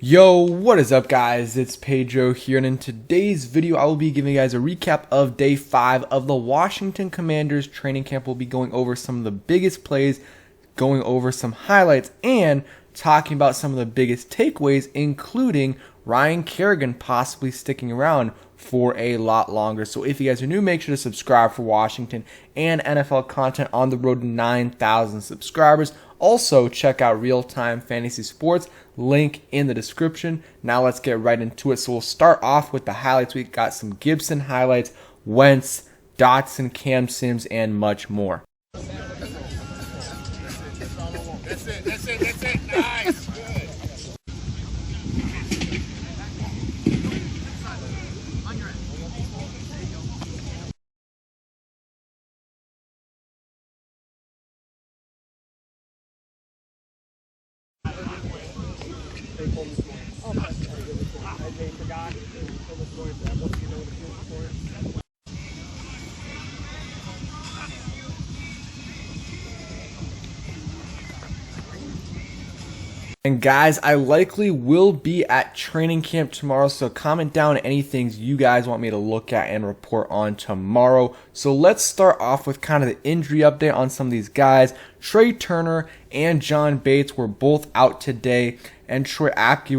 Yo, what is up guys? It's Pedro here, and in today's video I will be giving you guys a recap of day 5 of the Washington Commanders training camp. We'll be going over some of the biggest plays, going over some highlights, and talking about some of the biggest takeaways, including Ryan Kerrigan possibly sticking around for a lot longer. So if you guys are new, make sure to subscribe for Washington and NFL content on the road to 9,000 subscribers. Also, check out Real Time Fantasy Sports, link in the description. Now let's get right into it. So we'll start off with the highlights. We got some Gibson highlights, Wentz, Dotson, Cam Sims, and much more. That's it. Nice. Good. And guys, I likely will be at training camp tomorrow, so comment down any things you guys want me to look at and report on tomorrow. So let's start off with kind of the injury update on some of these guys. Trey Turner and John Bates were both out today, and Troy Apke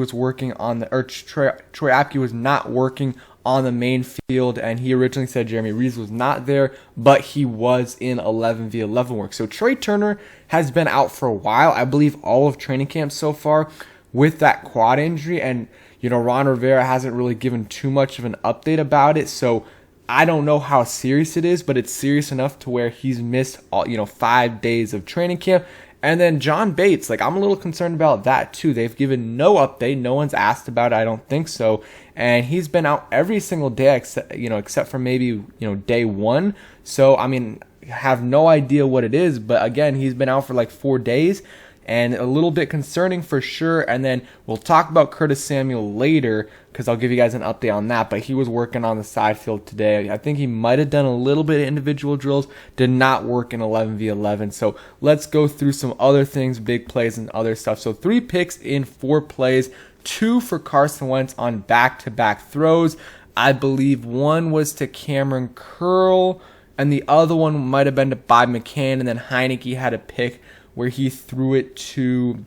was not working on the main field, and he originally said Jeremy Reeves was not there, but he was in 11v11 work. So Trey Turner has been out for a while, I believe all of training camp so far with that quad injury, and Ron Rivera hasn't really given too much of an update about it, so I don't know how serious it is, but it's serious enough to where he's missed 5 days of training camp. And then John Bates, I'm a little concerned about that too. They've given no update. No one's asked about it. I don't think so. And he's been out every single day except for maybe, day 1. So, I have no idea what it is. But again, he's been out for 4 days. And a little bit concerning for sure. And then we'll talk about Curtis Samuel later because I'll give you guys an update on that. But he was working on the side field today. I think he might have done a little bit of individual drills. Did not work in 11v11. So let's go through some other things, big plays and other stuff. So 3 picks in 4 plays. 2 for Carson Wentz on back-to-back throws. I believe one was to Cameron Curl. And the other one might have been to Bob McCann. And then Heineke had a pick where he threw it to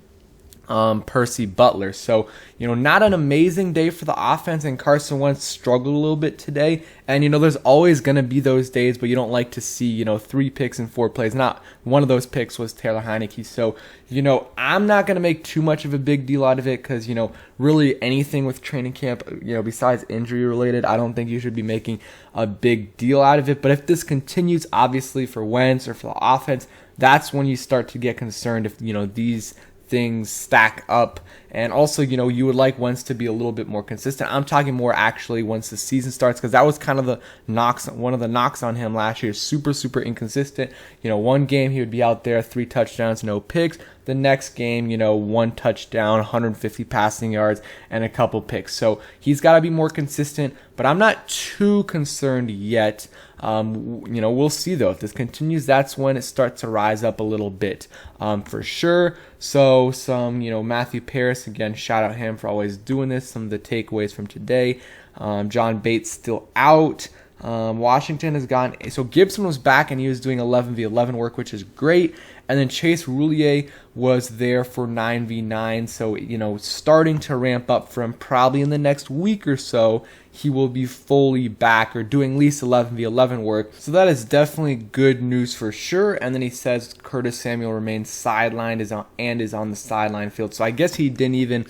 Percy Butler. So, not an amazing day for the offense, and Carson Wentz struggled a little bit today. And, there's always going to be those days, but you don't like to see, 3 picks in 4 plays. Not one of those picks was Taylor Heineke. So, I'm not going to make too much of a big deal out of it because, really anything with training camp, besides injury related, I don't think you should be making a big deal out of it. But if this continues, obviously, for Wentz or for the offense, that's when you start to get concerned if, these things stack up. And also, you would like Wentz to be a little bit more consistent. I'm talking more actually once the season starts, because that was kind of one of the knocks on him last year. Super inconsistent. One game he would be out there, 3 touchdowns, no picks. The next game, 1 touchdown, 150 passing yards, and a couple picks. So he's got to be more consistent, but I'm not too concerned yet. We'll see though. If this continues, that's when it starts to rise up a little bit, for sure. So some, Matthew Paris, again, shout out him for always doing this. Some of the takeaways from today. John Bates still out. Washington has gone. So Gibson was back and he was doing 11v11 work, which is great. And then Chase Roulier was there for 9v9. So, starting to ramp up for him. Probably in the next week or so, he will be fully back or doing at least 11v11 work. So that is definitely good news for sure. And then he says Curtis Samuel remains sidelined is on the sideline field. So I guess he didn't even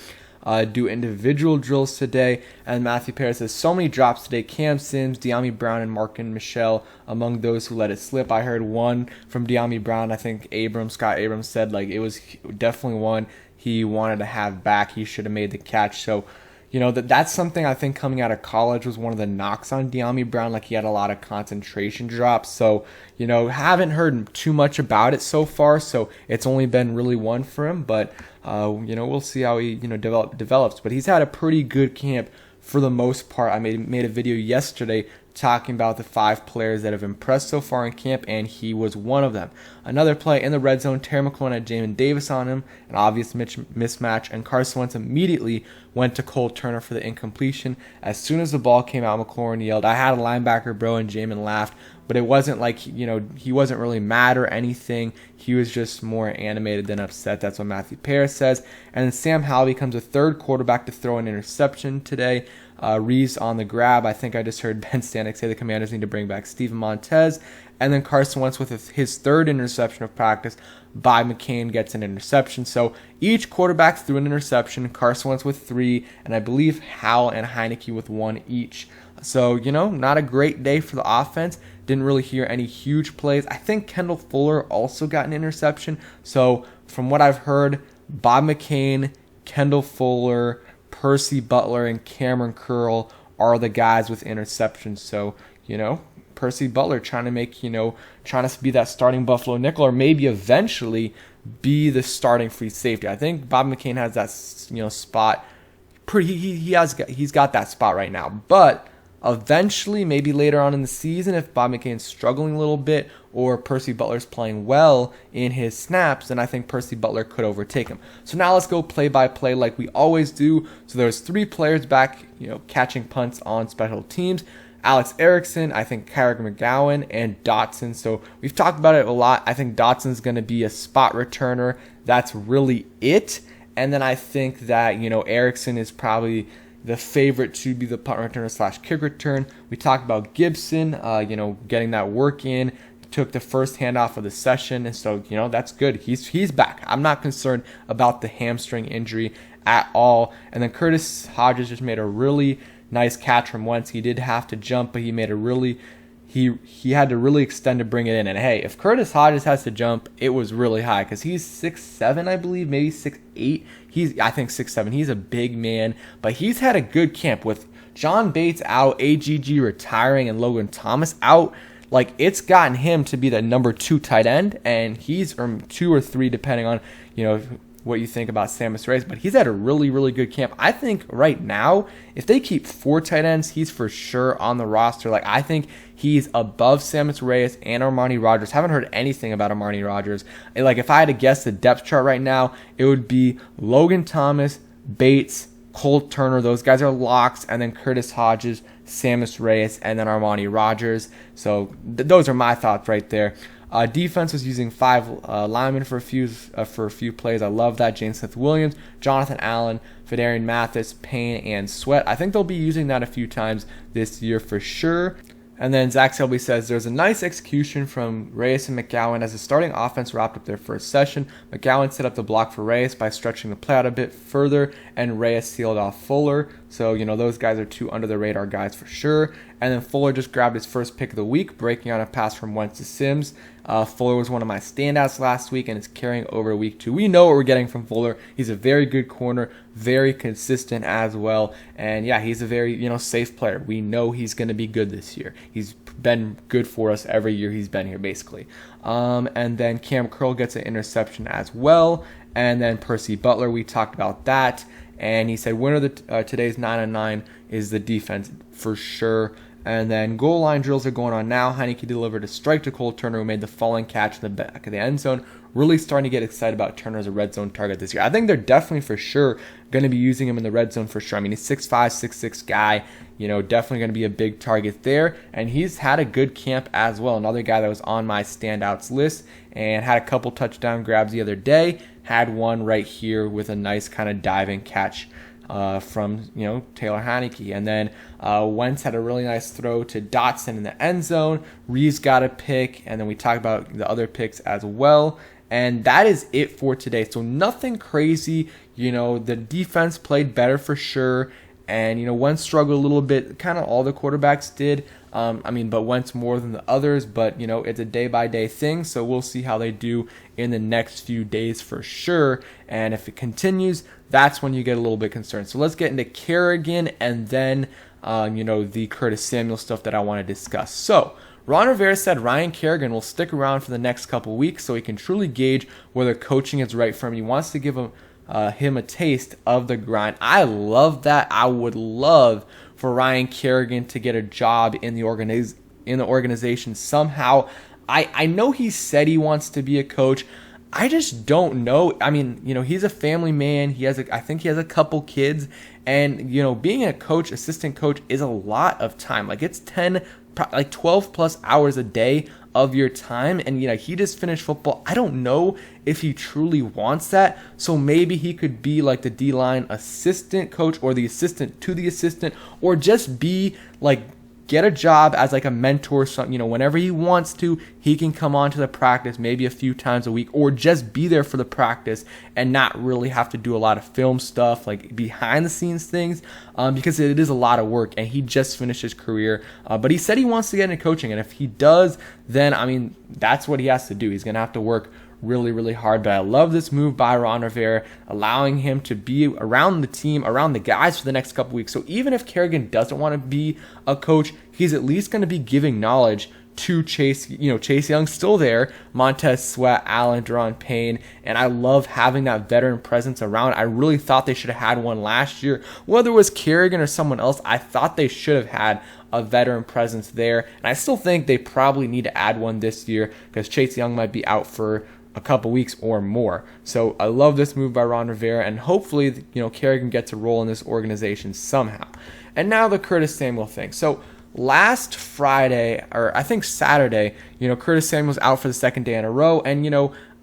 do individual drills today. And Matthew Paris says so many drops today. Cam Sims, De'Ami Brown, and Markin Michelle among those who let it slip. I heard one from De'Ami Brown. I think Scott Abrams said it was definitely one he wanted to have back. He should have made the catch. So, that's something I think coming out of college was one of the knocks on De'Ami Brown. He had a lot of concentration drops. So, haven't heard too much about it so far. So it's only been really one for him. But, we'll see how he, develops. But he's had a pretty good camp for the most part. I made a video yesterday talking about the 5 players that have impressed so far in camp, and he was one of them. Another play in the red zone, Terry McLaurin had Jamin Davis on him, an obvious mismatch, and Carson Wentz immediately went to Cole Turner for the incompletion. As soon as the ball came out, McLaurin yelled, "I had a linebacker, bro," and Jamin laughed. But it wasn't like, he wasn't really mad or anything. He was just more animated than upset. That's what Matthew Paris says. And then Sam Howell becomes the 3rd quarterback to throw an interception today. Reeves on the grab. I think I just heard Ben Stanek say the Commanders need to bring back Steven Montez. And then Carson Wentz with his 3rd interception of practice. Bob McCain gets an interception. So each quarterback threw an interception. Carson Wentz with 3, and I believe Howell and Heineke with 1 each. So, not a great day for the offense. Didn't really hear any huge plays. I think Kendall Fuller also got an interception. So from what I've heard, Bob McCain, Kendall Fuller, Percy Butler, and Cameron Curl are the guys with interceptions. So, Percy Butler trying to be that starting Buffalo nickel, or maybe eventually be the starting free safety. I think Bob McCain has that, spot. He's got that spot right now. But eventually, maybe later on in the season, if Bob McCain's struggling a little bit or Percy Butler's playing well in his snaps, then I think Percy Butler could overtake him. So now let's go play by play like we always do. So there's 3 players back, catching punts on special teams. Alex Erickson, I think Kerrigan McGowan, and Dotson. So we've talked about it a lot. I think Dotson's going to be a spot returner. That's really it. And then I think that, Erickson is probably the favorite to be the punt returner / kick return. We talked about Gibson, getting that work in. Took the first handoff of the session, and so, that's good. He's back. I'm not concerned about the hamstring injury at all. And then Curtis Hodges just made a really nice catch from Wentz. He did have to jump, but he made he had to really extend to bring it in. And hey, if Curtis Hodges has to jump, it was really high because he's 6'7", I believe, maybe 6'8". I think 6'7". He's a big man, but he's had a good camp with John Bates out, AGG retiring, and Logan Thomas out. Like, it's gotten him to be the number 2 tight end, and he's 2 or 3 depending on, what you think about Sammis Reyes, but he's had a really, really good camp. I think right now, if they keep 4 tight ends, he's for sure on the roster. Like, I think he's above Sammis Reyes and Armani Rogers. Haven't heard anything about Armani Rogers. Like, if I had to guess the depth chart right now, it would be Logan Thomas, Bates, Cole Turner. Those guys are locks, and then Curtis Hodges, Sammis Reyes, and then Armani Rogers. So those are my thoughts right there. Defense was using 5 linemen for a few plays. I love that. James Smith-Williams, Jonathan Allen, Fedarian Mathis, Payne, and Sweat. I think they'll be using that a few times this year for sure. And then Zach Selby says, there's a nice execution from Reyes and McGowan as the starting offense wrapped up their first session. McGowan set up the block for Reyes by stretching the play out a bit further, and Reyes sealed off Fuller. So, those guys are 2 under-the-radar guys for sure. And then Fuller just grabbed his first pick of the week, breaking on a pass from Wentz to Sims. Fuller was one of my standouts last week, and it's carrying over week 2. We know what we're getting from Fuller. He's a very good corner, very consistent as well. And yeah, he's a very, safe player. We know he's going to be good this year. He's been good for us every year he's been here, basically. And then Cam Curl gets an interception as well. And then Percy Butler, we talked about that. And he said winner of today's 9-on-9 is the defense for sure. And then goal line drills are going on now. Heineke delivered a strike to Cole Turner, who made the falling catch in the back of the end zone. Really starting to get excited about Turner as a red zone target this year. I think they're definitely for sure going to be using him in the red zone for sure. I mean, he's 6'5", 6'6" guy. Definitely going to be a big target there. And he's had a good camp as well. Another guy that was on my standouts list and had a couple touchdown grabs the other day. Had one right here with a nice kind of diving catch from Taylor Heineke. And then Wentz had a really nice throw to Dotson in the end zone. Reeves got a pick, and then we talked about the other picks as well. And that is it for today. So nothing crazy. The defense played better for sure. And, Wentz struggled a little bit. Kind of all the quarterbacks did. But Wentz more than the others. But, it's a day-by-day thing. So we'll see how they do in the next few days for sure. And if it continues, that's when you get a little bit concerned. So let's get into Kerrigan and then, the Curtis Samuel stuff that I want to discuss. So Ron Rivera said Ryan Kerrigan will stick around for the next couple weeks so he can truly gauge whether coaching is right for him. He wants to give him a taste of the grind. I love that. I would love for Ryan Kerrigan to get a job in the organization somehow. I know he said he wants to be a coach. I just don't know. I mean, he's a family man. I think he has a couple kids, and being a coach, assistant coach, is a lot of time. Like, it's 12 plus hours a day of your time, and he just finished football. I don't know if he truly wants that. So maybe he could be like the D-line assistant coach, or the assistant to the assistant, or just be like, get a job as like a mentor. So, whenever he wants to, he can come on to the practice maybe a few times a week, or just be there for the practice and not really have to do a lot of film stuff, like behind the scenes things, because it is a lot of work, and he just finished his career. But he said he wants to get into coaching, and if he does, then that's what he has to do. He's going to have to work really, really hard. But I love this move by Ron Rivera, allowing him to be around the team, around the guys for the next couple weeks. So even if Kerrigan doesn't want to be a coach, he's at least going to be giving knowledge to Chase. Chase Young's still there, Montez Sweat, Allen, Deron Payne, and I love having that veteran presence around. I really thought they should have had one last year. Whether it was Kerrigan or someone else, I thought they should have had a veteran presence there. And I still think they probably need to add one this year, because Chase Young might be out for a couple weeks or more. So I love this move by Ron Rivera, and hopefully, Kerrigan gets a role in this organization somehow. And now the Curtis Samuel thing. So last Friday, or I think Saturday, Curtis Samuel's out for the second day in a row, and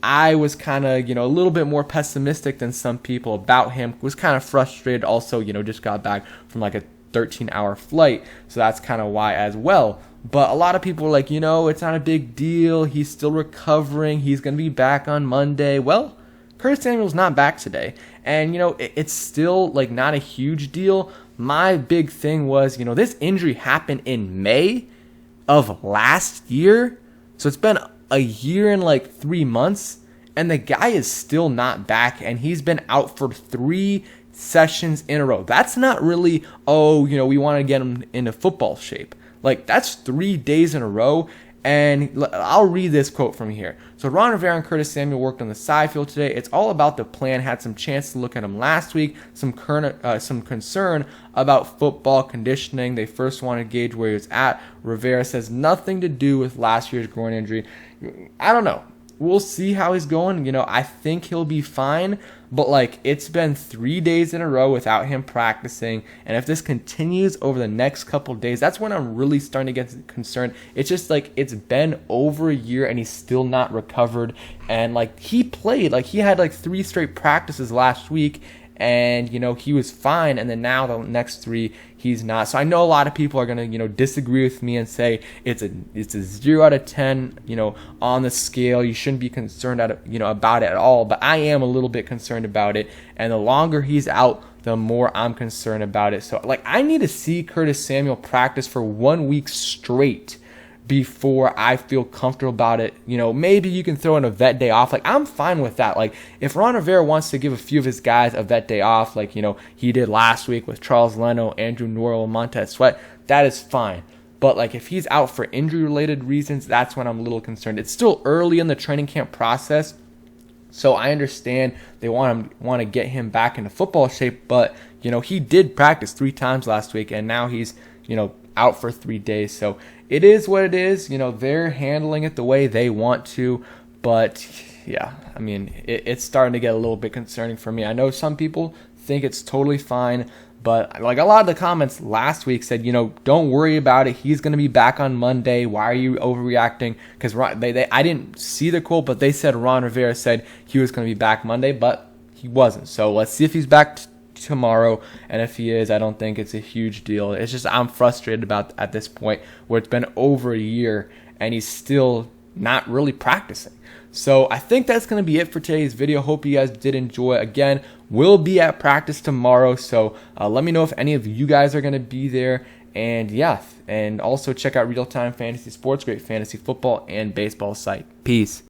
I was kind of, a little bit more pessimistic than some people about him. Was kind of frustrated also, just got back from like a 13-hour flight, so that's kind of why as well. But a lot of people are like, it's not a big deal. He's still recovering. He's going to be back on Monday. Well, Curtis Samuel's not back today. And, it's still like not a huge deal. My big thing was, this injury happened in May of last year. So it's been a year and like 3 months. And the guy is still not back. And he's been out for 3 sessions in a row. That's not really, we want to get him into football shape. Like, that's 3 days in a row. And I'll read this quote from here. So Ron Rivera and Curtis Samuel worked on the side field today. It's all about the plan. Had some chance to look at him last week. Some concern about football conditioning. They first want to gauge where he was at. Rivera says nothing to do with last year's groin injury. I don't know. We'll see how he's going. I think he'll be fine. But, it's been 3 days in a row without him practicing. And if this continues over the next couple days, that's when I'm really starting to get concerned. It's just, it's been over a year and he's still not recovered. And, he played. He had, 3 straight practices last week. And, he was fine. And then now the next 3, he's not. So I know a lot of people are going to, disagree with me and say it's a 0 out of 10, on the scale. You shouldn't be concerned about it at all. But I am a little bit concerned about it. And the longer he's out, the more I'm concerned about it. So, I need to see Curtis Samuel practice for 1 week straight before I feel comfortable about it. Maybe you can throw in a vet day off. I'm fine with that. If Ron Rivera wants to give a few of his guys a vet day off, he did last week with Charles Leno, Andrew Norwell, Montez Sweat, that is fine. But if he's out for injury-related reasons, that's when I'm a little concerned. It's still early in the training camp process, so I understand they want to get him back into football shape. But he did practice 3 times last week, and now he's out for 3 days. So it is what it is. They're handling it the way they want to. But, yeah, it's starting to get a little bit concerning for me. I know some people think it's totally fine. But, a lot of the comments last week said, don't worry about it. He's going to be back on Monday. Why are you overreacting? Because I didn't see the quote, but they said Ron Rivera said he was going to be back Monday, but he wasn't. So let's see if he's back tomorrow, and if he is, I don't think it's a huge deal. It's just I'm frustrated about at this point where it's been over a year and he's still not really practicing. So I think that's going to be it for today's video. Hope you guys did enjoy. Again, we'll be at practice tomorrow, so let me know if any of you guys are going to be there. And yeah, and also check out Real Time Fantasy Sports, great fantasy football and baseball site. Peace.